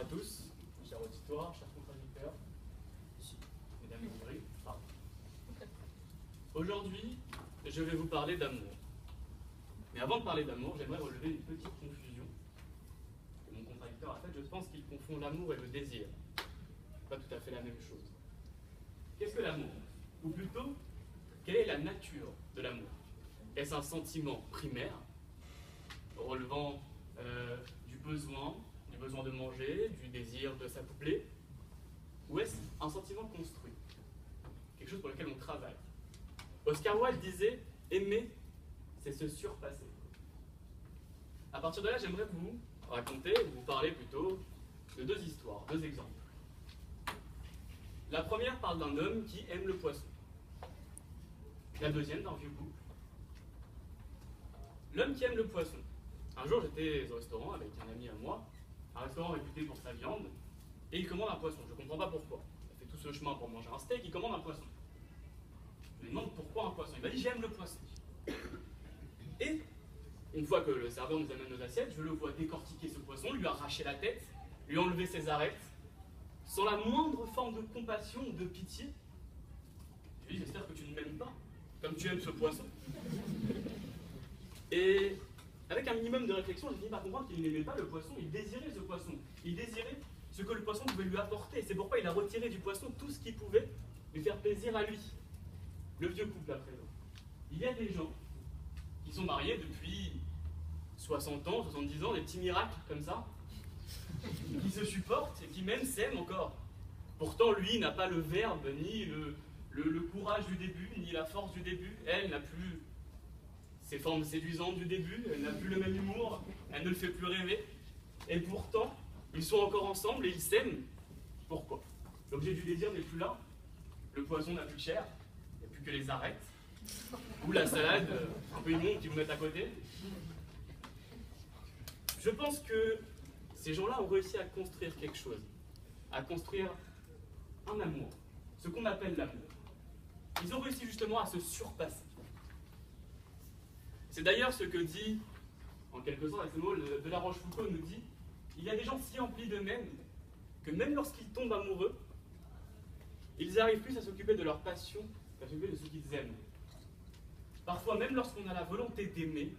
tous, chers auditoires, chers contradicteurs, mesdames et messieurs. Aujourd'hui, je vais vous parler d'amour. Mais avant de parler d'amour, j'aimerais relever une petite confusion que mon contradicteur a faite. Je pense qu'il confond l'amour et le désir. Pas tout à fait la même chose. Qu'est-ce que l'amour? Ou plutôt, quelle est la nature de l'amour? Est-ce un sentiment primaire, relevant du besoin de manger, du désir de s'accoupler? Ou est-ce un sentiment construit? Quelque chose pour lequel on travaille. Oscar Wilde disait « Aimer, c'est se surpasser ». À partir de là, j'aimerais vous raconter, vous parler plutôt de deux histoires, deux exemples. La première parle d'un homme qui aime le poisson. La deuxième d'un vieux couple. L'homme qui aime le poisson. Un jour, j'étais au restaurant avec un ami à moi, un restaurant réputé pour sa viande, et il commande un poisson. Je ne comprends pas pourquoi. Il fait tout ce chemin pour manger un steak, il commande un poisson. Je lui demande pourquoi un poisson. Il m'a dit j'aime le poisson. Et une fois que le serveur nous amène nos assiettes, je le vois décortiquer ce poisson, lui arracher la tête, lui enlever ses arêtes, sans la moindre forme de compassion ou de pitié. Je lui dis j'espère que tu ne m'aimes pas, comme tu aimes ce poisson. Et avec un minimum de réflexion, j'ai fini par comprendre qu'il n'aimait pas le poisson, il désirait ce poisson. Il désirait ce que le poisson pouvait lui apporter. C'est pourquoi il a retiré du poisson tout ce qui pouvait lui faire plaisir à lui. Le vieux couple à présent. Il y a des gens qui sont mariés depuis 60 ans, 70 ans, des petits miracles comme ça, qui se supportent et qui même s'aiment encore. Pourtant, lui n'a pas le verbe, ni le courage du début, ni la force du début. Elle n'a plus ses formes séduisantes du début, elle n'a plus le même humour, elle ne le fait plus rêver. Et pourtant, ils sont encore ensemble et ils s'aiment. Pourquoi? L'objet du désir n'est plus là, le poisson n'a plus de chair, il n'y a plus que les arêtes, ou la salade un peu immonde qui vous mettent à côté. Je pense que ces gens-là ont réussi à construire quelque chose, à construire un amour, ce qu'on appelle l'amour. Ils ont réussi justement à se surpasser. C'est d'ailleurs ce que dit, en quelque sorte, avec ce mot, de la Rochefoucauld nous dit, il y a des gens si emplis d'eux-mêmes que même lorsqu'ils tombent amoureux, ils n'arrivent plus à s'occuper de leur passion qu'à s'occuper de ce qu'ils aiment. Parfois, même lorsqu'on a la volonté d'aimer,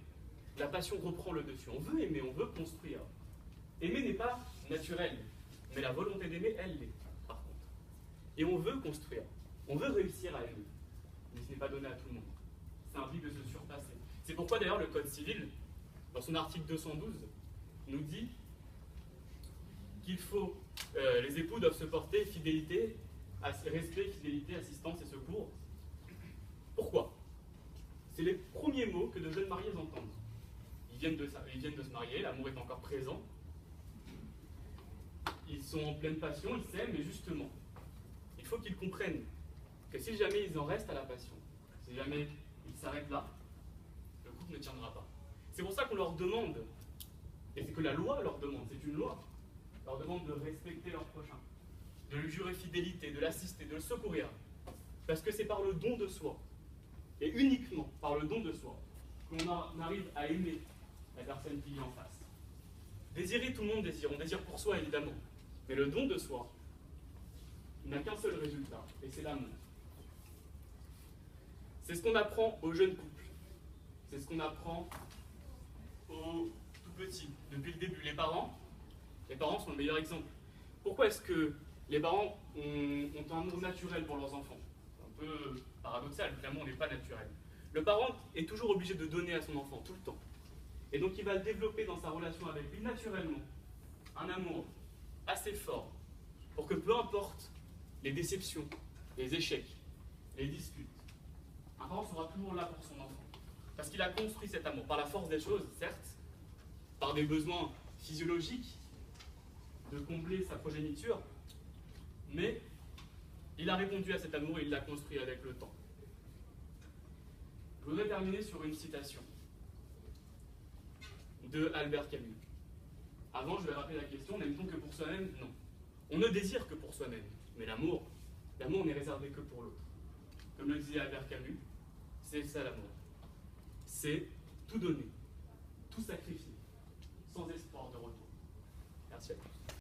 la passion reprend le dessus. On veut aimer, on veut construire. Aimer n'est pas naturel, mais la volonté d'aimer, elle l'est, par contre. Et on veut construire, on veut réussir à aimer, mais ce n'est pas donné à tout le monde. Ça implique de se surpasser. C'est pourquoi d'ailleurs le Code civil, dans son article 212, nous dit qu'il faut, les époux doivent se porter fidélité, respect, fidélité, assistance et secours. Pourquoi? C'est les premiers mots que de jeunes mariés entendent. Ils viennent de se marier, l'amour est encore présent. Ils sont en pleine passion, ils s'aiment, mais justement, il faut qu'ils comprennent que si jamais ils en restent à la passion, si jamais ils s'arrêtent là, le couple ne tiendra pas. C'est pour ça qu'on leur demande, et c'est que la loi leur demande, c'est une loi, leur demande de respecter leur prochain, de lui jurer fidélité, de l'assister, de le secourir. Parce que c'est par le don de soi, et uniquement par le don de soi, qu'on arrive à aimer la personne qui vit en face. Désirer, tout le monde désire, on désire pour soi évidemment, mais le don de soi n'a qu'un seul résultat, et c'est l'amour. C'est ce qu'on apprend aux jeunes couples, c'est ce qu'on apprend aux tout petits, depuis le début. Les parents sont le meilleur exemple. Pourquoi est-ce que les parents ont un amour naturel pour leurs enfants? C'est un peu paradoxal, l'amour n'est pas naturel. Le parent est toujours obligé de donner à son enfant, tout le temps. Et donc il va développer dans sa relation avec lui, naturellement, un amour assez fort, pour que peu importe les déceptions, les échecs, les disputes, un parent sera toujours là pour son enfant. Parce qu'il a construit cet amour, par la force des choses, certes, par des besoins physiologiques, de combler sa progéniture, mais il a répondu à cet amour et il l'a construit avec le temps. Je voudrais terminer sur une citation de Albert Camus. Avant, je vais rappeler la question, n'aime-t-on que pour soi-même? Non. On ne désire que pour soi-même, mais l'amour n'est réservé que pour l'autre. Comme le disait Albert Camus, c'est ça l'amour. C'est tout donner, tout sacrifier, sans espoir de retour. Merci à tous.